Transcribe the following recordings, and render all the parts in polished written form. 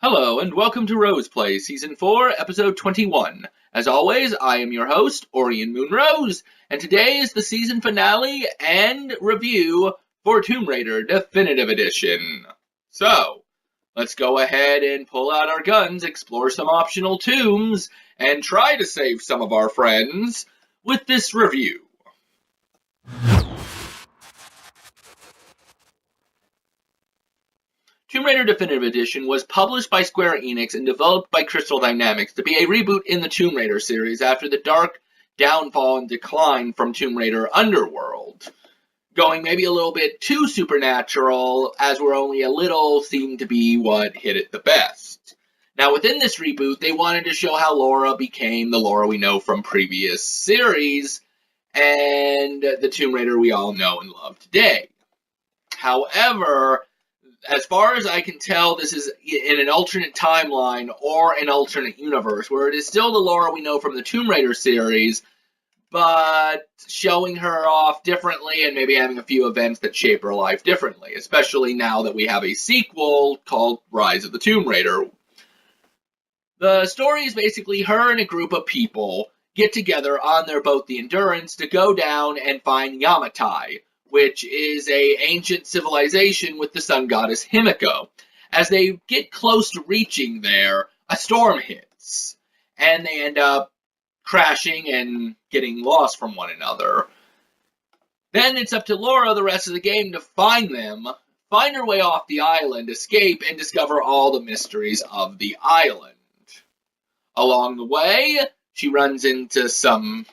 Hello, and welcome to Rose Play, Season 4, Episode 21. As always, I am your host, Orion Moonrose, and today is the season finale and review for Tomb Raider Definitive Edition. So, let's go ahead and pull out our guns, explore some optional tombs, and try to save some of our friends with this review. Tomb Raider Definitive Edition was published by Square Enix and developed by Crystal Dynamics to be a reboot in the Tomb Raider series after the dark downfall and decline from Tomb Raider Underworld. Going maybe a little bit too supernatural, as we're only a little seemed to be what hit it the best. Now within this reboot, they wanted to show how Laura became the Laura we know from previous series, and the Tomb Raider we all know and love today. However, as far as I can tell, this is in an alternate timeline or an alternate universe, where it is still the Laura we know from the Tomb Raider series, but showing her off differently and maybe having a few events that shape her life differently, especially now that we have a sequel called Rise of the Tomb Raider. The story is basically her and a group of people get together on their boat, the Endurance, to go down and find Yamatai, which is an ancient civilization with the sun goddess Himiko. As they get close to reaching there, a storm hits, and they end up crashing and getting lost from one another. Then it's up to Laura the rest of the game to find them, find her way off the island, escape, and discover all the mysteries of the island. Along the way, she runs into some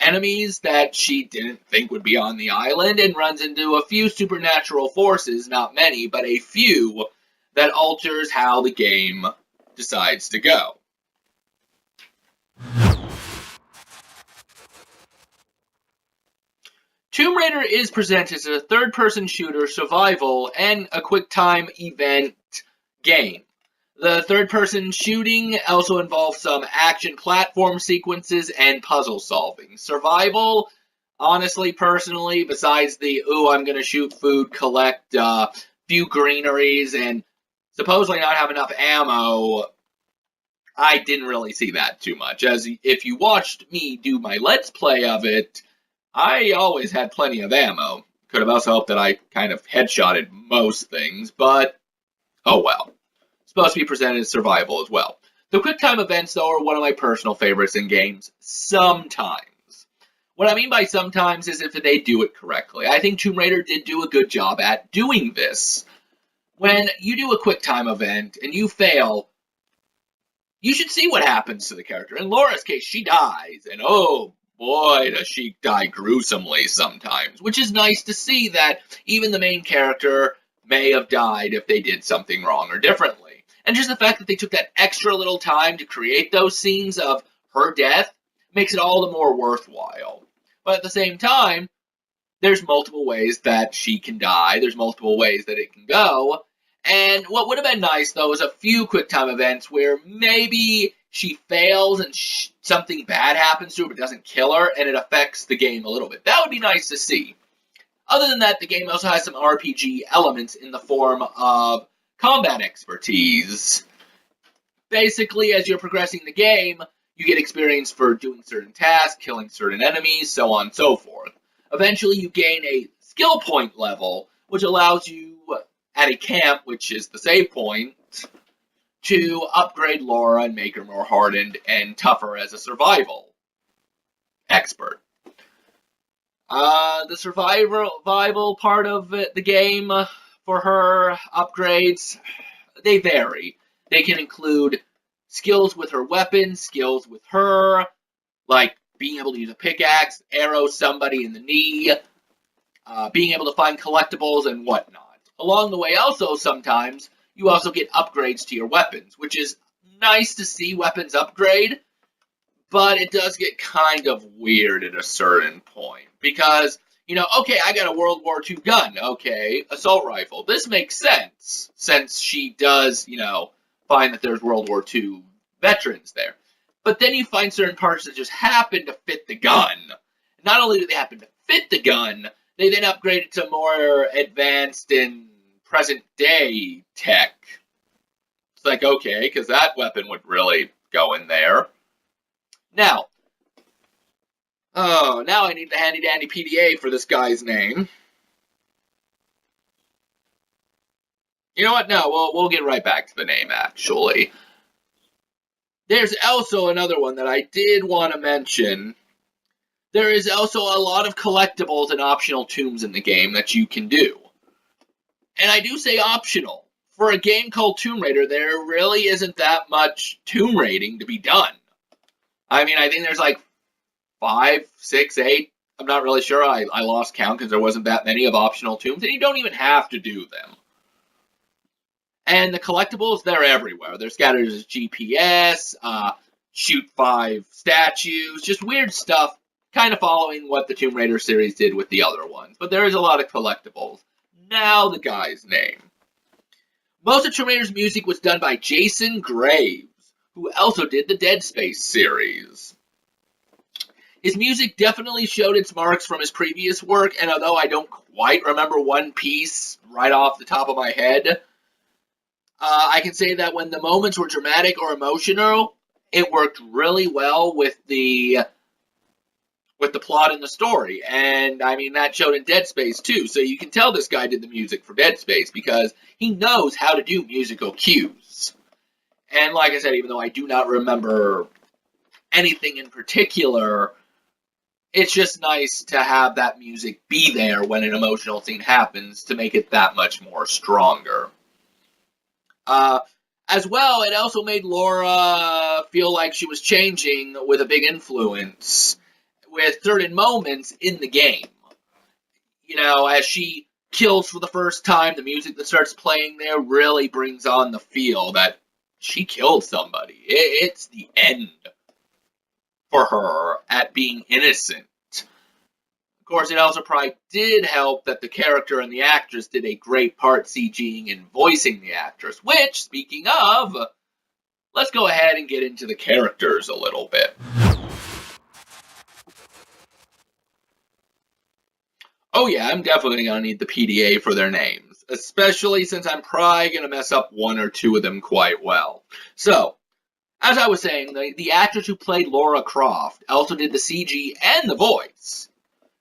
enemies that she didn't think would be on the island, and runs into a few supernatural forces, not many, but a few, that alters how the game decides to go. Tomb Raider is presented as a third-person shooter, survival, and a quick-time event game. The third-person shooting also involves some action platform sequences and puzzle solving. Survival, honestly, personally, besides the, I'm gonna shoot food, collect a few greeneries, and supposedly not have enough ammo, I didn't really see that too much. As if you watched me do my Let's Play of it, I always had plenty of ammo. Could have also helped that I kind of headshotted most things, but oh well. Supposed to be presented as survival as well. The quick-time events, though, are one of my personal favorites in games. Sometimes. What I mean by sometimes is if they do it correctly. I think Tomb Raider did do a good job at doing this. When you do a quick-time event and you fail, you should see what happens to the character. In Laura's case, she dies, and oh boy, does she die gruesomely sometimes. Which is nice to see that even the main character may have died if they did something wrong or differently. And just the fact that they took that extra little time to create those scenes of her death makes it all the more worthwhile. But at the same time, there's multiple ways that she can die. There's multiple ways that it can go. And what would have been nice, though, is a few quick-time events where maybe she fails and something bad happens to her but doesn't kill her, and it affects the game a little bit. That would be nice to see. Other than that, the game also has some RPG elements in the form of combat expertise. Basically, as you're progressing the game, you get experience for doing certain tasks, killing certain enemies, so on and so forth. Eventually, you gain a skill point level, which allows you, at a camp, which is the save point, to upgrade Laura and make her more hardened and tougher as a survival expert. The survival part of the game for her upgrades, they vary. They can include skills with her weapons, skills with her, like being able to use a pickaxe, arrow somebody in the knee, being able to find collectibles and whatnot. Along the way also sometimes, you also get upgrades to your weapons, which is nice to see weapons upgrade, but it does get kind of weird at a certain point. Because, okay, I got a World War II gun. Okay, assault rifle. This makes sense, since she does, find that there's World War II veterans there. But then you find certain parts that just happen to fit the gun. Not only do they happen to fit the gun, they then upgrade it to more advanced and present-day tech. It's like, okay, because that weapon would really go in there. Now, now I need the handy dandy PDA for this guy's name. You know what? No, we'll get right back to the name, actually. There's also another one that I did want to mention. There is also a lot of collectibles and optional tombs in the game that you can do. And I do say optional. For a game called Tomb Raider, there really isn't that much tomb raiding to be done. I mean, I think there's like 5, 6, 8. I'm not really sure. I lost count because there wasn't that many of optional tombs, and you don't even have to do them. And the collectibles, they're everywhere. They're scattered as GPS, shoot 5 statues, just weird stuff, kind of following what the Tomb Raider series did with the other ones. But there is a lot of collectibles. Now the guy's name. Most of Tomb Raider's music was done by Jason Graves, who also did the Dead Space series. His music definitely showed its marks from his previous work, and although I don't quite remember one piece right off the top of my head, I can say that when the moments were dramatic or emotional, it worked really well with the plot and the story. And I mean, that showed in Dead Space too. So you can tell this guy did the music for Dead Space because he knows how to do musical cues. And like I said, even though I do not remember anything in particular, it's just nice to have that music be there when an emotional scene happens to make it that much more stronger. As well, it also made Laura feel like she was changing with a big influence with certain moments in the game. You know, as she kills for the first time, the music that starts playing there really brings on the feel that she killed somebody. It's the end for her at being innocent. Of course, it also probably did help that the character and the actress did a great part CGing and voicing the actress, which, speaking of, let's go ahead and get into the characters a little bit. Oh yeah, I'm definitely going to need the PDA for their names, especially since I'm probably going to mess up one or two of them quite well. So, as I was saying, the actress who played Lara Croft also did the CG and the voice.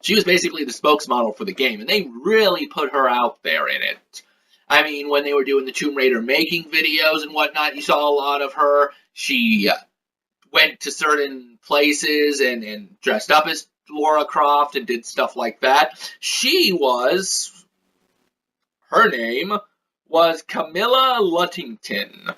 She was basically the spokesmodel for the game, and they really put her out there in it. I mean, when they were doing the Tomb Raider making videos and whatnot, you saw a lot of her. She went to certain places and dressed up as Lara Croft and did stuff like that. Her name was Camilla Lutington.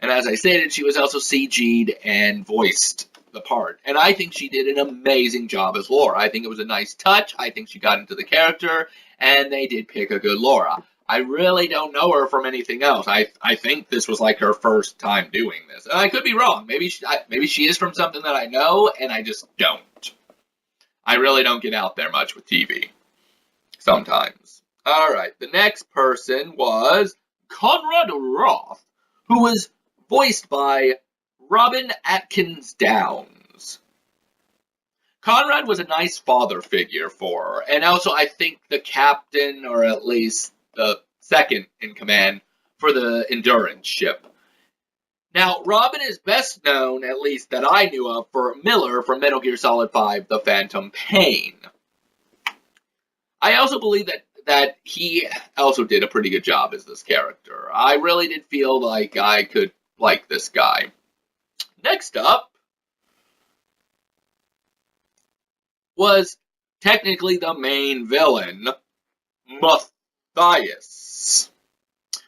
And as I stated, she was also CG'd and voiced the part. And I think she did an amazing job as Laura. I think it was a nice touch. I think she got into the character, and they did pick a good Laura. I really don't know her from anything else. I think this was like her first time doing this. And I could be wrong. Maybe she is from something that I know, and I just don't. I really don't get out there much with TV. Sometimes. Alright, the next person was Conrad Roth, who was voiced by Robin Atkins Downs. Conrad was a nice father figure for her, and also I think the captain, or at least the second in command, for the Endurance ship. Now, Robin is best known, at least that I knew of, for Miller from Metal Gear Solid 5, The Phantom Pain. I also believe that he also did a pretty good job as this character. I really did feel like I could like this guy. Next up was technically the main villain, Matthias,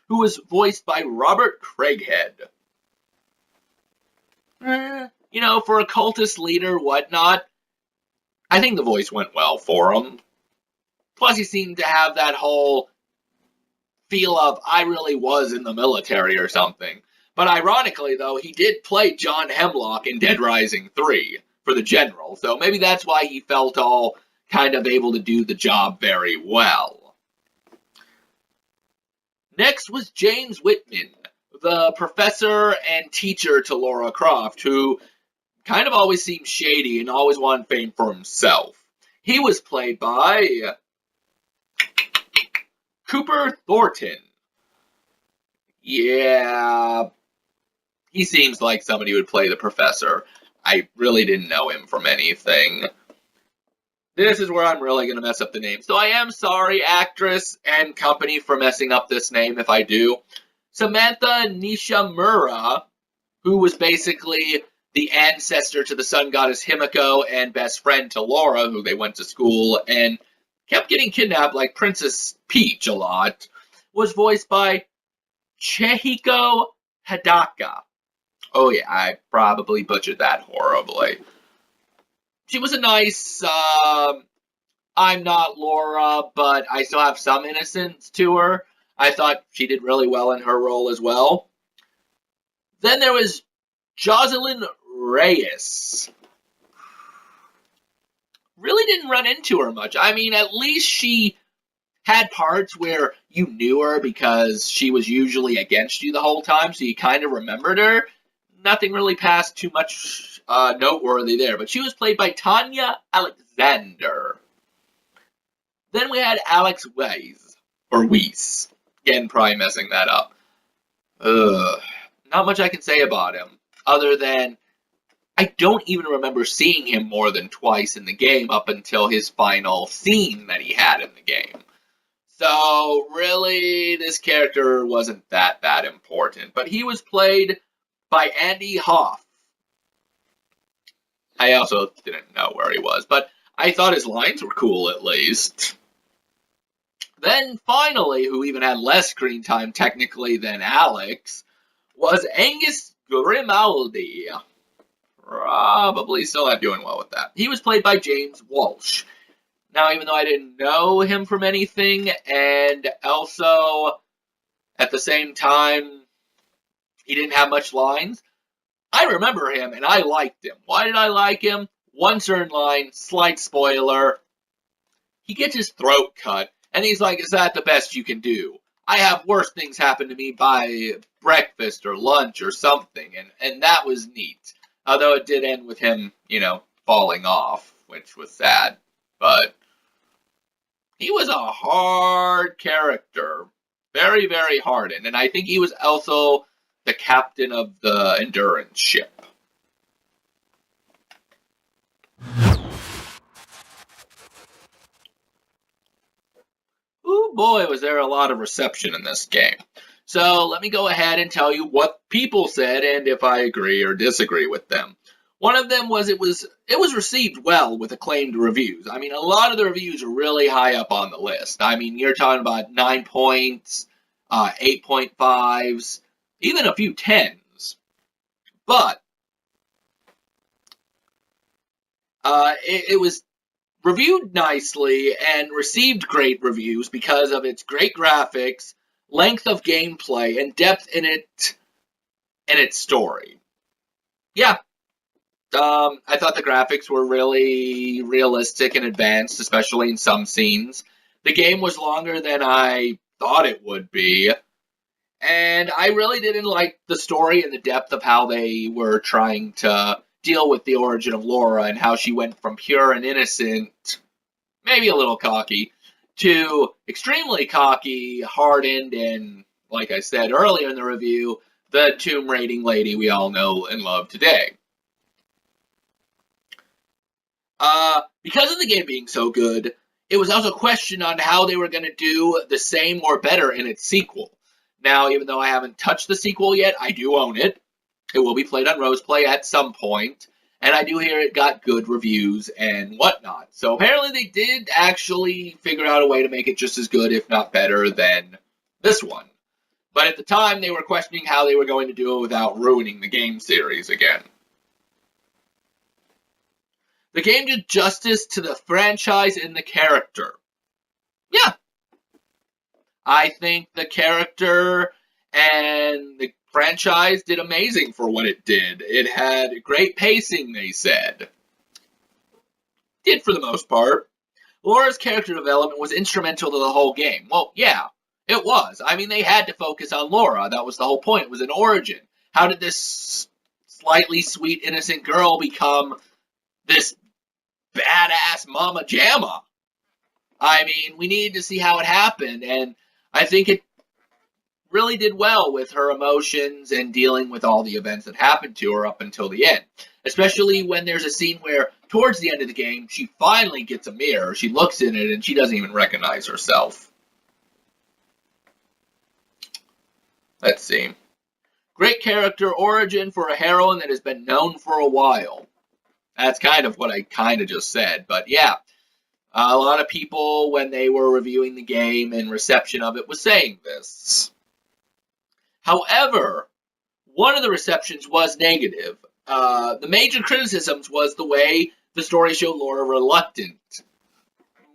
who was voiced by Robert Craighead. You know, for a cultist leader, whatnot, I think the voice went well for him. Plus, he seemed to have that whole feel of, I really was in the military or something. But ironically, though, he did play John Hemlock in Dead Rising 3 for the General, so maybe that's why he felt all kind of able to do the job very well. Next was James Whitman, the professor and teacher to Lara Croft, who kind of always seemed shady and always wanted fame for himself. He was played by Cooper Thornton. Yeah, he seems like somebody who would play the professor. I really didn't know him from anything. This is where I'm really going to mess up the name. So I am sorry, actress and company, for messing up this name if I do. Samantha Nishimura, who was basically the ancestor to the sun goddess Himiko and best friend to Laura, who they went to school and kept getting kidnapped like Princess Peach a lot, was voiced by Chihiko Hadaka. Oh yeah, I probably butchered that horribly. She was a nice, I'm not Laura, but I still have some innocence to her. I thought she did really well in her role as well. Then there was Jocelyn Reyes. Really didn't run into her much. I mean, at least she had parts where you knew her because she was usually against you the whole time, so you kind of remembered her. Nothing really passed too much noteworthy there, but she was played by Tanya Alexander. Then we had Alex Weiss, or Weiss. Again, probably messing that up. Ugh. Not much I can say about him, other than I don't even remember seeing him more than twice in the game up until his final scene that he had in the game. So, really, this character wasn't that important. But he was played by Andy Hoff. I also didn't know where he was, but I thought his lines were cool at least. Then, finally, who even had less screen time technically than Alex, was Angus Grimaldi. Probably still not doing well with that. He was played by James Walsh. Now, even though I didn't know him from anything, and also, at the same time, he didn't have much lines, I remember him, and I liked him. Why did I like him? One certain line, slight spoiler, he gets his throat cut, and he's like, is that the best you can do? I have worse things happen to me by breakfast or lunch or something, and that was neat. Although it did end with him, falling off, which was sad. But he was a hard character. Very, very hardened. And I think he was also the captain of the Endurance ship. Ooh boy, was there a lot of reception in this game. So let me go ahead and tell you what people said and if I agree or disagree with them. One of them was it was received well with acclaimed reviews. I mean, a lot of the reviews are really high up on the list. I mean, you're talking about 9 points, 8.5s, even a few 10s. But it was reviewed nicely and received great reviews because of its great graphics, length of gameplay, and depth in its story. Yeah, I thought the graphics were really realistic and advanced, especially in some scenes. The game was longer than I thought it would be, and I really didn't like the story and the depth of how they were trying to deal with the origin of Laura and how she went from pure and innocent, maybe a little cocky, to extremely cocky, hardened, and, like I said earlier in the review, the tomb raiding lady we all know and love today. Because of the game being so good, it was also questioned on how they were going to do the same or better in its sequel. Now, even though I haven't touched the sequel yet, I do own it. It will be played on Roseplay at some point, and I do hear it got good reviews and whatnot. So apparently they did actually figure out a way to make it just as good, if not better, than this one. But at the time, they were questioning how they were going to do it without ruining the game series again. The game did justice to the franchise and the character. Yeah. I think the character and the franchise did amazing for what it did. It had great pacing, they said. Did for the most part. Laura's character development was instrumental to the whole game. Well, yeah, it was. I mean, they had to focus on Laura. That was the whole point. It was an origin. How did this slightly sweet, innocent girl become this badass mama jamma? I mean, we needed to see how it happened, and I think it really did well with her emotions and dealing with all the events that happened to her up until the end. Especially when there's a scene where, towards the end of the game, she finally gets a mirror. She looks in it and she doesn't even recognize herself. Let's see. Great character origin for a heroine that has been known for a while. That's kind of what I kind of just said, but yeah. A lot of people, when they were reviewing the game and reception of it, was saying this. However, one of the receptions was negative. The major criticisms was the way the story showed Laura reluctant.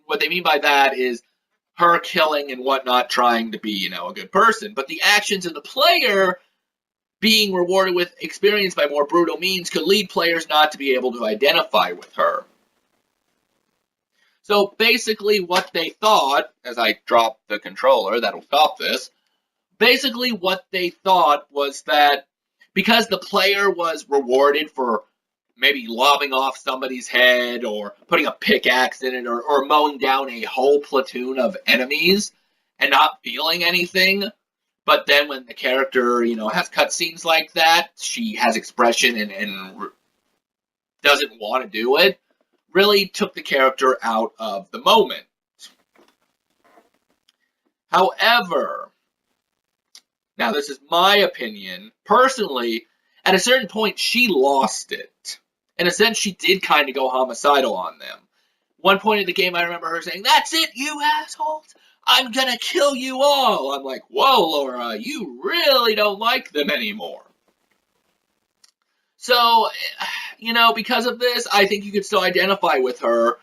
What they mean by that is her killing and whatnot, trying to be, a good person. But the actions of the player being rewarded with experience by more brutal means could lead players not to be able to identify with her. So basically what they thought, as I drop the controller, that'll stop this, basically what they thought was that because the player was rewarded for maybe lobbing off somebody's head or putting a pickaxe in it or mowing down a whole platoon of enemies and not feeling anything, but then when the character, has cutscenes like that, she has expression and doesn't want to do it, really took the character out of the moment. However, now this is my opinion, personally, at a certain point, she lost it. In a sense, she did kind of go homicidal on them. One point in the game, I remember her saying, "That's it, you assholes! I'm gonna kill you all!" I'm like, whoa, Laura, you really don't like them anymore. So, because of this, I think you could still identify with her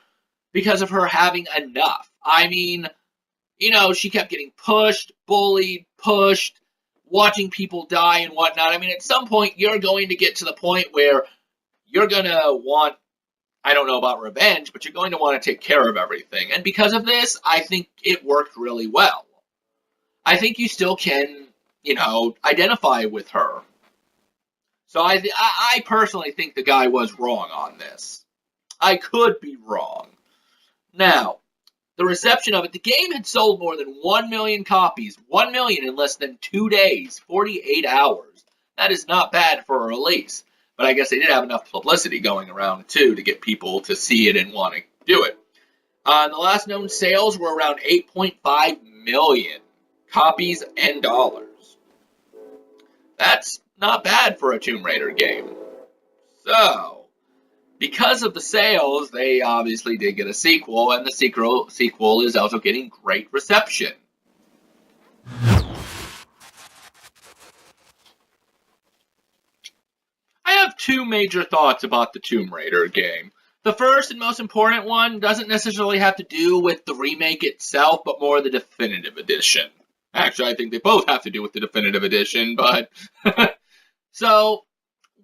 because of her having enough. I mean, she kept getting pushed, bullied, pushed, watching people die and whatnot. I mean, at some point, you're going to get to the point where you're going to want, I don't know about revenge, but you're going to want to take care of everything. And because of this, I think it worked really well. I think you still can, identify with her. So I personally think the guy was wrong on this. I could be wrong. Now, the reception of it, the game had sold more than 1 million copies. 1 million in less than 2 days, 48 hours. That is not bad for a release. But I guess they did have enough publicity going around, too, to get people to see it and want to do it. The last known sales were around 8.5 million copies and dollars. That's not bad for a Tomb Raider game. So, because of the sales, they obviously did get a sequel, and the sequel is also getting great reception. I have two major thoughts about the Tomb Raider game. The first and most important one doesn't necessarily have to do with the remake itself, but more the definitive edition. Actually, I think they both have to do with the definitive edition, but... So,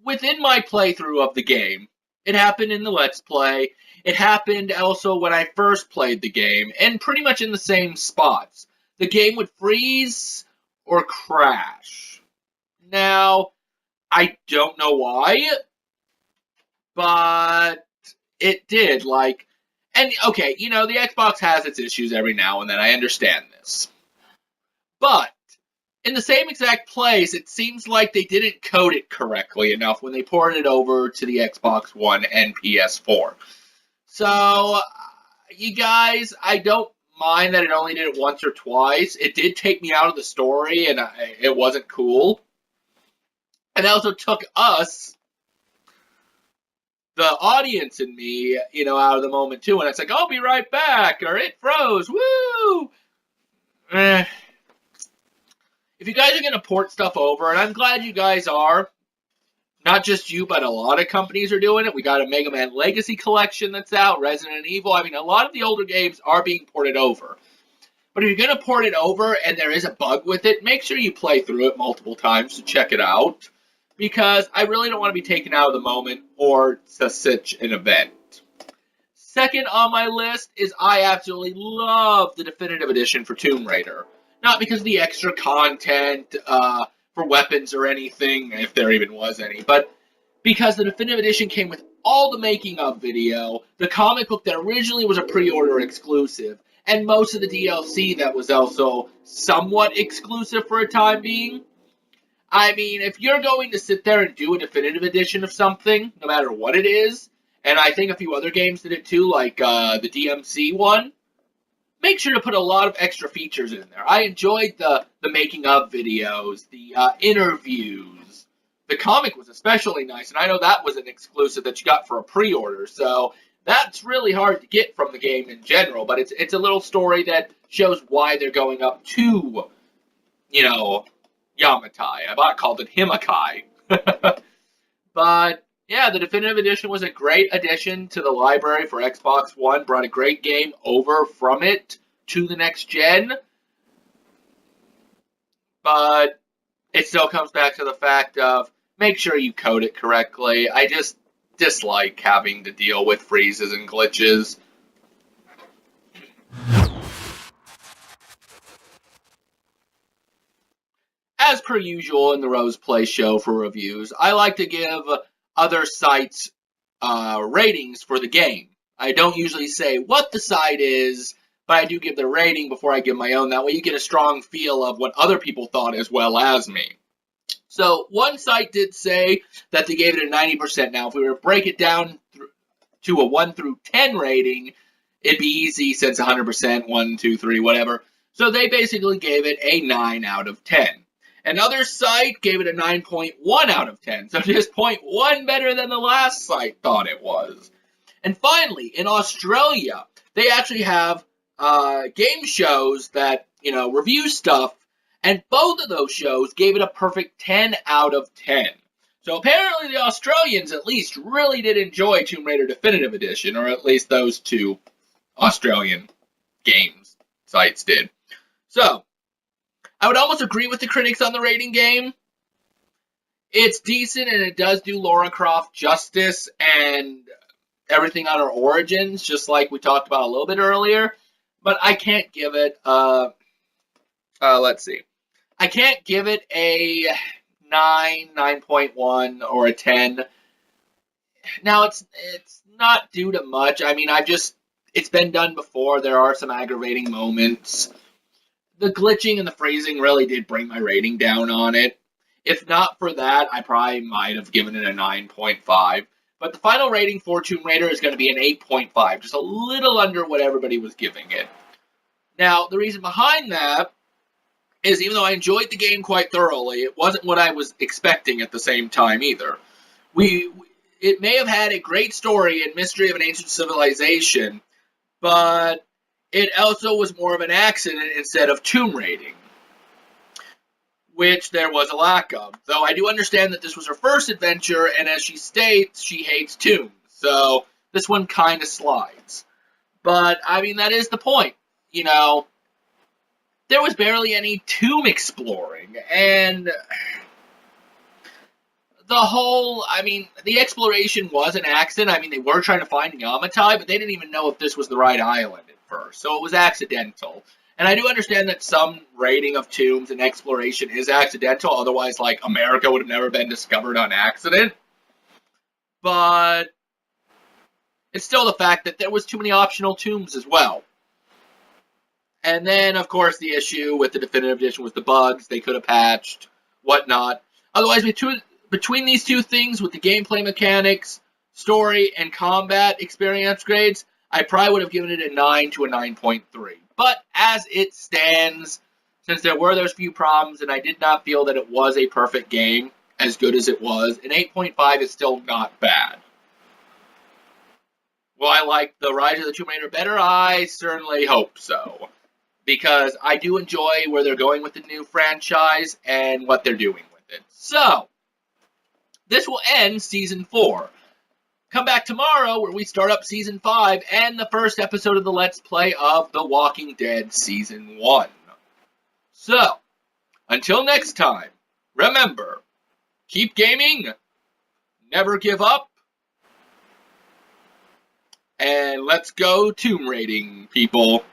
within my playthrough of the game, it happened in the Let's Play, it happened also when I first played the game, and pretty much in the same spots. The game would freeze or crash. Now, I don't know why, but it did, and okay, the Xbox has its issues every now and then, I understand this. But, in the same exact place, it seems like they didn't code it correctly enough when they ported it over to the Xbox One and PS4. So, you guys, I don't mind that it only did it once or twice. It did take me out of the story, and it wasn't cool. And it also took us, the audience and me, out of the moment, too. And it's like, I'll be right back, or it froze, woo! If you guys are going to port stuff over, and I'm glad you guys are, not just you, but a lot of companies are doing it. We got a Mega Man Legacy collection that's out, Resident Evil. I mean, a lot of the older games are being ported over. But if you're going to port it over and there is a bug with it, make sure you play through it multiple times to check it out. Because I really don't want to be taken out of the moment or to such an event. Second on my list is I absolutely love the Definitive Edition for Tomb Raider. Not because of the extra content for weapons or anything, if there even was any, but because the Definitive Edition came with all the making of video, the comic book that originally was a pre-order exclusive, and most of the DLC that was also somewhat exclusive for a time being. I mean, if you're going to sit there and do a definitive edition of something, no matter what it is, and I think a few other games did it too, like the DMC one, make sure to put a lot of extra features in there. I enjoyed the making of videos, the interviews. The comic was especially nice, and I know that was an exclusive that you got for a pre-order, so that's really hard to get from the game in general, but it's a little story that shows why they're going up to, you know, Yamatai. I about called it Himakai. But yeah, the Definitive Edition was a great addition to the library for Xbox One, brought a great game over from it to the next gen. But it still comes back to the fact of make sure you code it correctly. I just dislike having to deal with freezes and glitches. As per usual in the Rose Play show for reviews, I like to give other sites ratings for the game. I don't usually say what the site is, but I do give the rating before I give my own. That way you get a strong feel of what other people thought as well as me. So one site did say that they gave it a 90%. Now, if we were to break it down to a 1 through 10 rating, it'd be easy since 100%, 1, 2, 3, whatever. So they basically gave it a 9 out of 10. Another site gave it a 9.1 out of 10, so just 0.1 better than the last site thought it was. And finally, in Australia, they actually have game shows that, review stuff, and both of those shows gave it a perfect 10 out of 10. So apparently the Australians at least really did enjoy Tomb Raider Definitive Edition, or at least those two Australian games sites did. So, I would almost agree with the critics on the rating game. It's decent and it does do Lara Croft justice and everything on her origins, just like we talked about a little bit earlier. But I can't give it let's see. I can't give it a 9, 9.1, or a 10. Now, it's not due to much. I mean, it's been done before. There are some aggravating moments. The glitching and the phrasing really did bring my rating down on it. If not for that, I probably might have given it a 9.5. But the final rating for Tomb Raider is going to be an 8.5, just a little under what everybody was giving it. Now, the reason behind that is even though I enjoyed the game quite thoroughly, it wasn't what I was expecting at the same time either. It may have had a great story and mystery of an ancient civilization, but it also was more of an accident instead of tomb raiding, which there was a lack of. Though I do understand that this was her first adventure, and as she states, she hates tombs, so this one kind of slides. But, I mean, that is the point. There was barely any tomb exploring, and the exploration was an accident. I mean, they were trying to find Yamatai, but they didn't even know if this was the right island at first, so it was accidental. And I do understand that some raiding of tombs and exploration is accidental, otherwise, like, America would have never been discovered on accident. But it's still the fact that there was too many optional tombs as well. And then, of course, the issue with the Definitive Edition was the bugs they could have patched, whatnot. Otherwise, between these two things, with the gameplay mechanics, story, and combat experience grades, I probably would have given it a 9 to a 9.3. But as it stands, since there were those few problems, and I did not feel that it was a perfect game, as good as it was, an 8.5 is still not bad. Will I like the Rise of the Tomb Raider better? I certainly hope so. Because I do enjoy where they're going with the new franchise and what they're doing with it. So, this will end Season 4. Come back tomorrow where we start up Season 5 and the first episode of the Let's Play of The Walking Dead Season 1. So, until next time, remember, keep gaming, never give up, and let's go tomb raiding, people.